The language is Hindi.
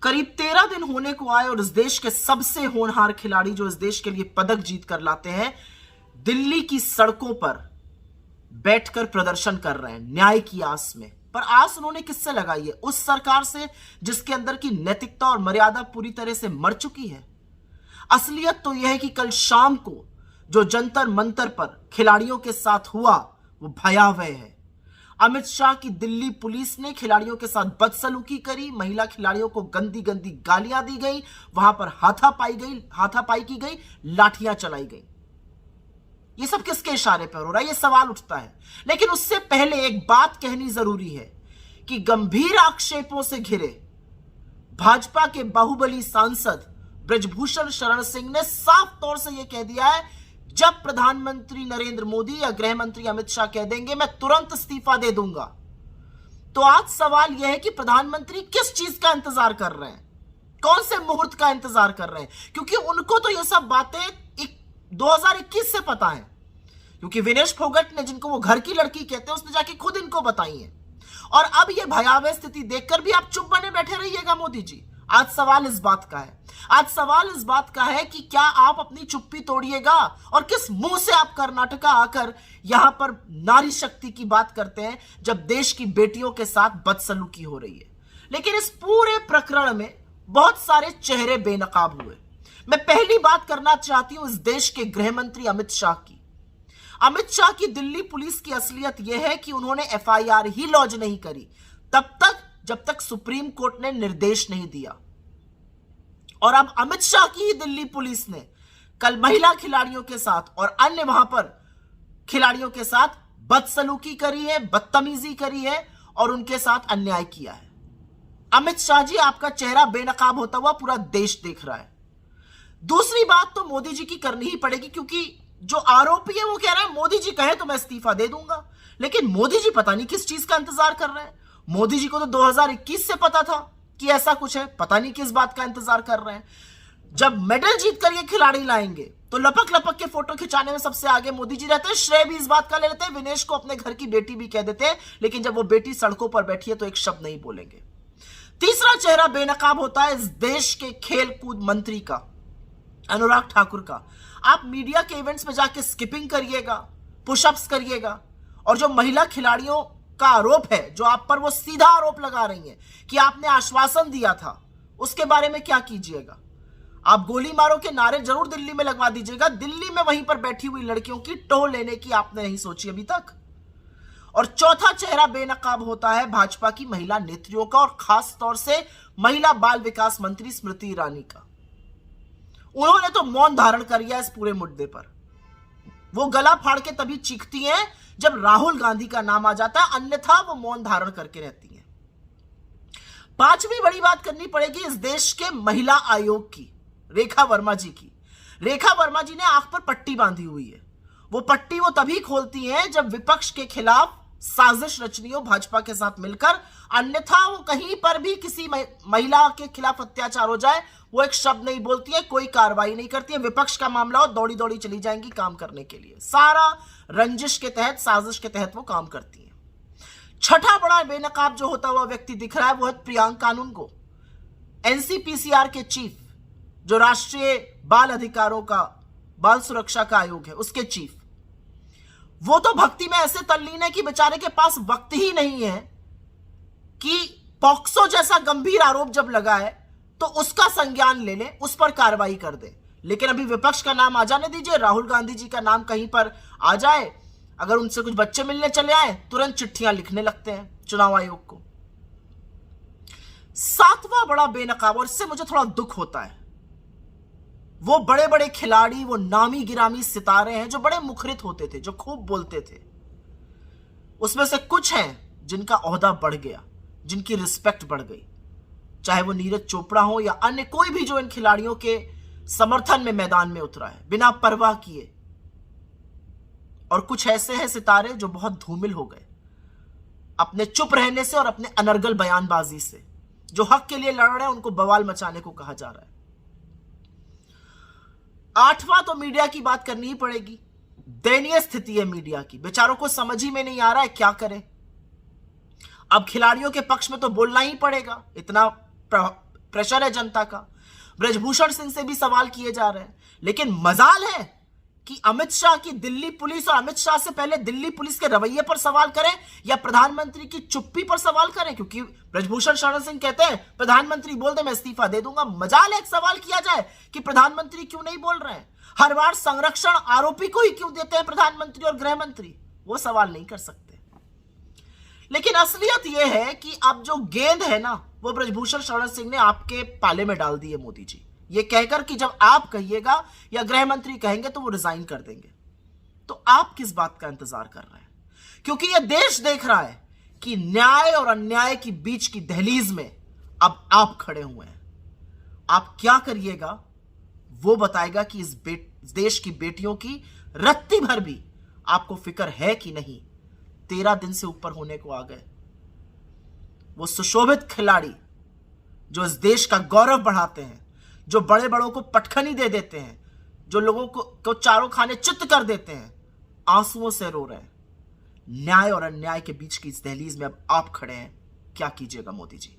करीब 13 दिन होने को आए और इस देश के सबसे होनहार खिलाड़ी जो इस देश के लिए पदक जीत कर लाते हैं, दिल्ली की सड़कों पर बैठकर प्रदर्शन कर रहे हैं न्याय की आस में। पर आस उन्होंने किससे लगाई है? उस सरकार से जिसके अंदर की नैतिकता और मर्यादा पूरी तरह से मर चुकी है। असलियत तो यह है कि कल शाम को जो जंतर मंतर पर खिलाड़ियों के साथ हुआ वो भयावह है। अमित शाह की दिल्ली पुलिस ने खिलाड़ियों के साथ बदसलूकी करी, महिला खिलाड़ियों को गंदी गंदी गालियां दी गई, वहां पर हाथापाई की गई, लाठियां चलाई गई। ये सब किसके इशारे पर हो रहा है? ये सवाल उठता है। लेकिन उससे पहले एक बात कहनी जरूरी है कि गंभीर आक्षेपों से घिरे भाजपा के बाहुबली सांसद ब्रजभूषण शरण सिंह ने साफ तौर से यह कह दिया है, जब प्रधानमंत्री नरेंद्र मोदी या गृह मंत्री अमित शाह कह देंगे मैं तुरंत इस्तीफा दे दूंगा। तो आज सवाल यह है कि प्रधानमंत्री किस चीज का इंतजार कर रहे हैं, कौन से मुहूर्त का इंतजार कर रहे हैं? क्योंकि उनको तो यह सब बातें 2021 से पता है, क्योंकि विनेश फोगट ने, जिनको वो घर की लड़की कहते हैं, उसने जाके खुद इनको बताई है। और अब ये भयावह स्थिति देखकर भी आप चुप बने बैठे रहिएगा मोदी जी? आज सवाल इस बात का है, आज सवाल इस बात का है कि क्या आप अपनी चुप्पी तोड़िएगा? और किस मुंह से आप कर्नाटका आकर यहां पर नारी शक्ति की बात करते हैं जब देश की बेटियों के साथ बदसलूकी हो रही है? लेकिन इस पूरे प्रकरण में बहुत सारे चेहरे बेनकाब हुए। मैं पहली बात करना चाहती हूं इस देश के गृह मंत्री अमित शाह की। अमित शाह की दिल्ली पुलिस की असलियत यह है कि उन्होंने एफआईआर ही लॉन्च नहीं करी तब तक जब तक सुप्रीम कोर्ट ने निर्देश नहीं दिया। और अब अमित शाह की ही दिल्ली पुलिस ने कल महिला खिलाड़ियों के साथ और अन्य वहां पर खिलाड़ियों के साथ बदसलूकी करी है, बदतमीजी करी है और उनके साथ अन्याय किया है। अमित शाह जी, आपका चेहरा बेनकाब होता हुआ पूरा देश देख रहा है। दूसरी बात तो मोदी जी की करनी ही पड़ेगी, क्योंकि जो आरोपी है वो कह रहा है मोदी जी कहे तो मैं इस्तीफा दे दूंगा। लेकिन मोदी जी पता नहीं किस चीज का इंतजार कर रहे हैं। मोदी जी को तो 2021 से पता था कि ऐसा कुछ है, पता नहीं किस बात का इंतजार कर रहे हैं। जब मेडल जीत कर ये खिलाड़ी लाएंगे तो लपक लपक के फोटो खिंचाने में सबसे आगे मोदी जी रहते हैं। श्रेय भी इस बात का ले लेते हैं, विनेश को अपने घर की बेटी भी कह देते हैं, लेकिन जब वो बेटी सड़कों पर बैठी है तो एक शब्द नहीं बोलेंगे। तीसरा चेहरा बेनकाब होता है इस देश के खेल कूद मंत्री का, अनुराग ठाकुर का। आप मीडिया के इवेंट्स में जाके स्किपिंग करिएगा, पुशअप्स करिएगा, और जो महिला खिलाड़ियों का आरोप है, जो आप पर वो सीधा आरोप लगा रही हैं कि आपने आश्वासन दिया था, उसके बारे में क्या कीजिएगा? आप गोली मारो के नारे जरूर दिल्ली में लगवा दीजिएगा, दिल्ली में वहीं पर बैठी हुई लड़कियों की टो लेने की आपने नहीं सोची अभी तक। और चौथा चेहरा बेनकाब होता है भाजपा की महिला नेत्रियों का, और खास तौर से महिला बाल विकास मंत्री स्मृति ईरानी का। उन्होंने तो मौन धारण कर लिया इस पूरे मुद्दे पर। वो गला फाड़ के तभी चीखती हैं जब राहुल गांधी का नाम आ जाता है, अन्यथा वो मौन धारण करके रहती हैं। पांचवी बड़ी बात करनी पड़ेगी इस देश के महिला आयोग की, रेखा वर्मा जी की। रेखा वर्मा जी ने आंख पर पट्टी बांधी हुई है। वो पट्टी वो तभी खोलती हैं जब विपक्ष के खिलाफ साजिश रचनी हो भाजपा के साथ मिलकर, अन्यथा वो कहीं पर भी किसी महिला के खिलाफ अत्याचार हो जाए वो एक शब्द नहीं बोलती है, कोई कार्रवाई नहीं करती है। विपक्ष का मामला हो दौड़ी दौड़ी चली जाएंगी काम करने के लिए। सारा रंजिश के तहत, साजिश के तहत वो काम करती है। छठा बड़ा बेनकाब जो होता हुआ व्यक्ति दिख रहा है वो है प्रियांक कानूनगो, एनसीपीसीआर के चीफ, जो राष्ट्रीय बाल अधिकारों का, बाल सुरक्षा का आयोग है, उसके चीफ। वो तो भक्ति में ऐसे तल्लीन है कि बेचारे के पास वक्त ही नहीं है कि पॉक्सो जैसा गंभीर आरोप जब लगा है तो उसका संज्ञान ले ले, उस पर कार्रवाई कर दे। लेकिन अभी विपक्ष का नाम आ जाने दीजिए, राहुल गांधी जी का नाम कहीं पर आ जाए, अगर उनसे कुछ बच्चे मिलने चले आए तुरंत चिट्ठियां लिखने लगते हैं चुनाव आयोग को। सातवां बड़ा बेनकाब, और इससे मुझे थोड़ा दुख होता है, वो बड़े बड़े खिलाड़ी, वो नामी गिरामी सितारे हैं जो बड़े मुखरित होते थे, जो खूब बोलते थे। उसमें से कुछ हैं जिनका ओहदा बढ़ गया, जिनकी रिस्पेक्ट बढ़ गई, चाहे वो नीरज चोपड़ा हो या अन्य कोई भी जो इन खिलाड़ियों के समर्थन में मैदान में उतरा है बिना परवाह किए। और कुछ ऐसे हैं सितारे जो बहुत धूमिल हो गए अपने चुप रहने से और अपने अनर्गल बयानबाजी से। जो हक के लिए लड़ रहे हैं उनको बवाल मचाने को कहा जा रहा है। आठवां तो मीडिया की बात करनी ही पड़ेगी। दयनीय स्थिति है मीडिया की, बेचारों को समझ ही में नहीं आ रहा है क्या करें। अब खिलाड़ियों के पक्ष में तो बोलना ही पड़ेगा, इतना प्रेशर है जनता का। ब्रजभूषण सिंह से भी सवाल किए जा रहे हैं, लेकिन मजाल है कि अमित शाह की दिल्ली पुलिस और अमित शाह से पहले दिल्ली पुलिस के रवैये पर सवाल करें या प्रधानमंत्री की चुप्पी पर सवाल करें, क्योंकि ब्रजभूषण शरण सिंह कहते हैं प्रधानमंत्री बोल दे मैं इस्तीफा दे दूंगा। मजाल है एक सवाल किया जाए कि प्रधानमंत्री क्यों नहीं बोल रहे हैं। हर बार संरक्षण आरोपी को ही क्यों देते हैं प्रधानमंत्री और गृह मंत्री, वो सवाल नहीं कर सकते। लेकिन असलियत यह है कि अब जो गेंद है ना वो ब्रजभूषण शरण सिंह ने आपके पाले में डाल दी है मोदी जी, ये कहकर कि जब आप कहिएगा या गृह मंत्री कहेंगे तो वो रिजाइन कर देंगे। तो आप किस बात का इंतजार कर रहे हैं? क्योंकि यह देश देख रहा है कि न्याय और अन्याय की बीच की दहलीज में अब आप खड़े हुए हैं। आप क्या करिएगा वो बताएगा कि इस देश की बेटियों की रत्ती भर भी आपको फिक्र है कि नहीं। 13 दिन से ऊपर होने को आ गए। वो सुशोभित खिलाड़ी जो इस देश का गौरव बढ़ाते हैं, जो बड़े बड़ों को पटखनी दे देते हैं, जो लोगों को चारों खाने चित्त कर देते हैं, आंसुओं से रो रहे हैं। न्याय और अन्याय के बीच की इस दहलीज में अब आप खड़े हैं। क्या कीजिएगा मोदी जी?